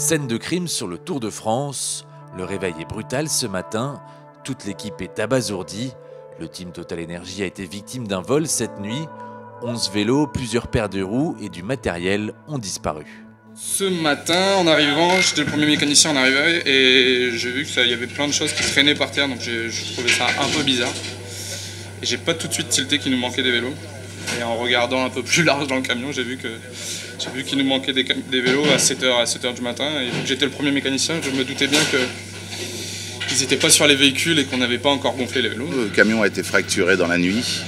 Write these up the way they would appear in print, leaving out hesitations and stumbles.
Scène de crime sur le Tour de France. Le réveil est brutal ce matin. Toute l'équipe est abasourdie. Le team Total Energy a été victime d'un vol cette nuit. 11 vélos, plusieurs paires de roues et du matériel ont disparu. Ce matin, en arrivant, j'étais le premier mécanicien en arrivant et j'ai vu qu'il y avait plein de choses qui traînaient par terre, donc j'ai trouvé ça un peu bizarre. Et j'ai pas tout de suite tilté qu'il nous manquait des vélos. Et en regardant un peu plus large dans le camion, j'ai vu qu'il nous manquait des vélos à 7h du matin. Et vu que j'étais le premier mécanicien, je me doutais bien qu'ils n'étaient pas sur les véhicules et qu'on n'avait pas encore gonflé les vélos. Le camion a été fracturé dans la nuit.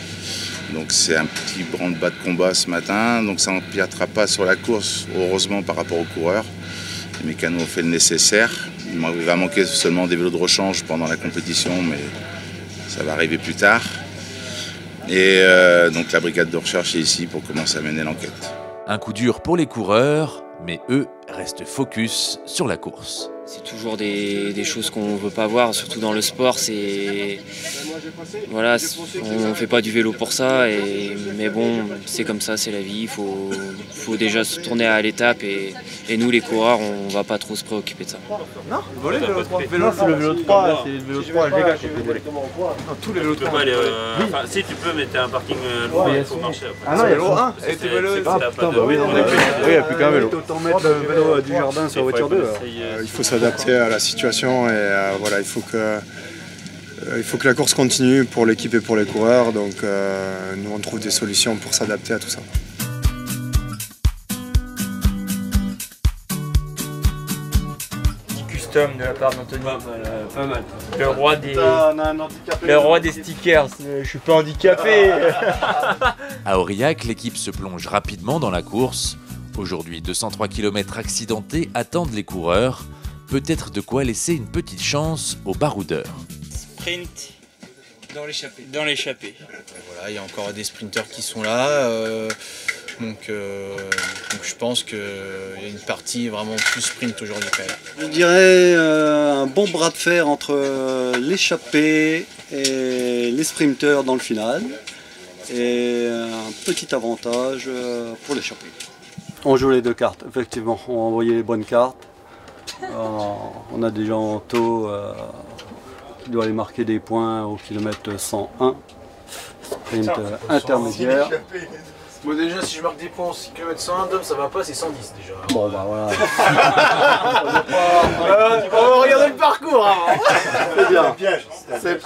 Donc c'est un petit branle-bas de combat ce matin, donc ça n'empiétera pas sur la course, heureusement par rapport aux coureurs. Les mécanos ont fait le nécessaire. Il va manquer seulement des vélos de rechange pendant la compétition, mais ça va arriver plus tard. Et donc la brigade de recherche est ici pour commencer à mener l'enquête. Un coup dur pour les coureurs, mais eux restent focus sur la course. C'est toujours des choses qu'on ne veut pas voir, surtout dans le sport. Voilà, on ne fait pas du vélo pour ça, mais bon, c'est comme ça, c'est la vie. Il faut déjà se tourner à l'étape et nous, les coureurs, on ne va pas trop se préoccuper de ça. Non, voler le vélo 3. Non, c'est le vélo 3, c'est le vélo 3 les gars qui ont volé. Non, tous les vélos 3. Enfin, si tu peux, mais t'as un parking loin, il faut marcher après. Ah non, il y a le vélo 1 et tu vélo. Ah putain, bah oui, il n'y a plus qu'un vélo. Autant mettre le vélo du jardin sur la voiture 2. Il faut s'adapter à la situation et voilà, il faut que la course continue pour l'équipe et pour les coureurs, donc nous on trouve des solutions pour s'adapter à tout ça. Custom de la part d'Anthony. Pas mal. Le roi des stickers, je suis pas handicapé. À Aurillac, l'équipe se plonge rapidement dans la course. Aujourd'hui, 203 km accidentés attendent les coureurs. Peut-être de quoi laisser une petite chance aux baroudeurs. Sprint dans l'échappée. Voilà, il y a encore des sprinteurs qui sont là, donc je pense qu'il y a une partie vraiment plus sprint aujourd'hui quand même. Je dirais un bon bras de fer entre l'échappée et les sprinteurs dans le final, et un petit avantage pour l'échappée. On joue les deux cartes, effectivement, on a envoyé les bonnes cartes. On a des gens en taux qui doivent aller marquer des points au kilomètre 101, sprint intermédiaire. Moi déjà, si je marque des points au kilomètre 101, Dom, ça va pas, c'est 110 déjà. Bon bah voilà. On va regarder le parcours avant. C'est bien,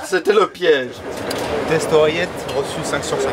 c'était le piège. Test oreillette, reçu 5 sur 5.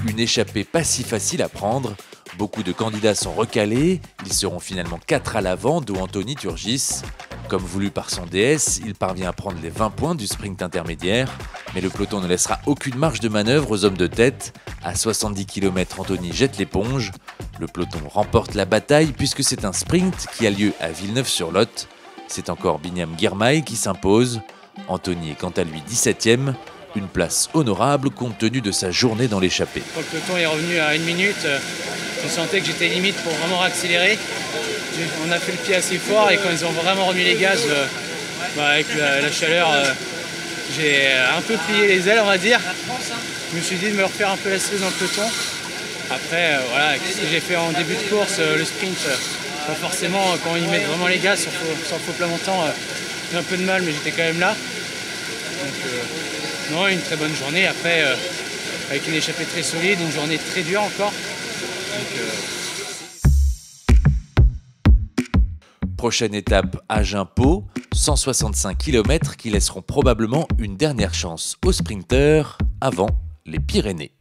Une échappée pas si facile à prendre. Beaucoup de candidats sont recalés. Ils seront finalement 4 à l'avant, dont Anthony Turgis. Comme voulu par son DS, il parvient à prendre les 20 points du sprint intermédiaire. Mais le peloton ne laissera aucune marge de manœuvre aux hommes de tête. À 70 km, Anthony jette l'éponge. Le peloton remporte la bataille puisque c'est un sprint qui a lieu à Villeneuve-sur-Lot. C'est encore Binyam Girmay qui s'impose. Anthony est quant à lui 17e. Une place honorable compte tenu de sa journée dans l'échappée. Quand le peloton est revenu à 1 minute, je sentais que j'étais limite pour vraiment accélérer. On a fait le pied assez fort et quand ils ont vraiment remis les gaz, avec la chaleur, j'ai un peu plié les ailes, on va dire. Je me suis dit de me refaire un peu la cerise dans le peloton. Après, voilà, ce que j'ai fait en début de course, le sprint, pas forcément quand ils mettent vraiment les gaz sur faux plat montant, j'ai un peu de mal, mais j'étais quand même là. Donc, non, une très bonne journée. Après, avec une échappée très solide, une journée très dure encore. Prochaine étape, Agen-Pau, 165 km qui laisseront probablement une dernière chance aux sprinteurs avant les Pyrénées.